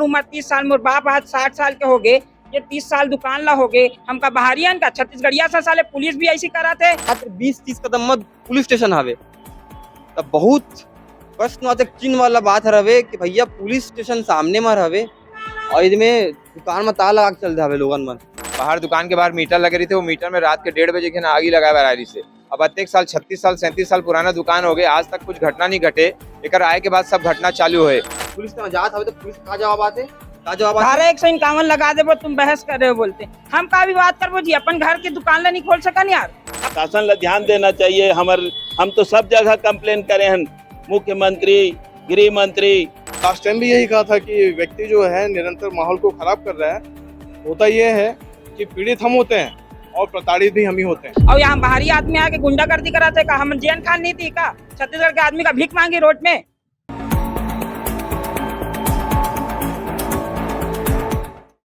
उम्र 30 साल, मोर बाप आज 60 साल के हो गए, ये 30 साल दुकान ला हो गए, हमका बाहरियन का छत्तीसगढ़िया से साले पुलिस भी ऐसी करा थे। मात्र 20-30 कदम मत पुलिस स्टेशन हवे, तब बहुत प्रश्नवाचक चिन्ह वाला बात हवे कि भैया पुलिस स्टेशन सामने में हवे और इसमें दुकान में ताला लगा के चल जावे लोगन मन। बाहर दुकान के बाहर मीटर लगे रही थे, वो मीटर में रात के 1:30 बजे के ना आग ही लगा बरारी से। अब अत्येक साल 36 साल 37 साल पुराना दुकान हो गए, आज तक कुछ घटना नहीं घटे, एक आए के बाद सब घटना चालू है। पुलिस का जात हवे तो पुलिस का जवाब आते, का जवाब आते? धारा 151 लगा दे, तुम बहस कर रहे हो बोलते, हम का भी बात करबो जी, अपन घर की दुकान ला नहीं खोल सकन यार। शासन ला ध्यान देना चाहिए। हम तो सब जगह कंप्लेन करे हैं, मुख्यमंत्री, गृह मंत्री। लास्ट टाइम भी यही कहा था कि व्यक्ति जो है निरंतर माहौल को खराब कर रहा है। होता ये है कि पीड़ित हम होते हैं और प्रताड़ित भी हम ही होते हैं। और यहाँ बाहरी आदमी आके गुंडागर्दी कराते का, हम जेन खान नहीं थी का, छत्तीसगढ़ के आदमी का भीख मांगी रोड में।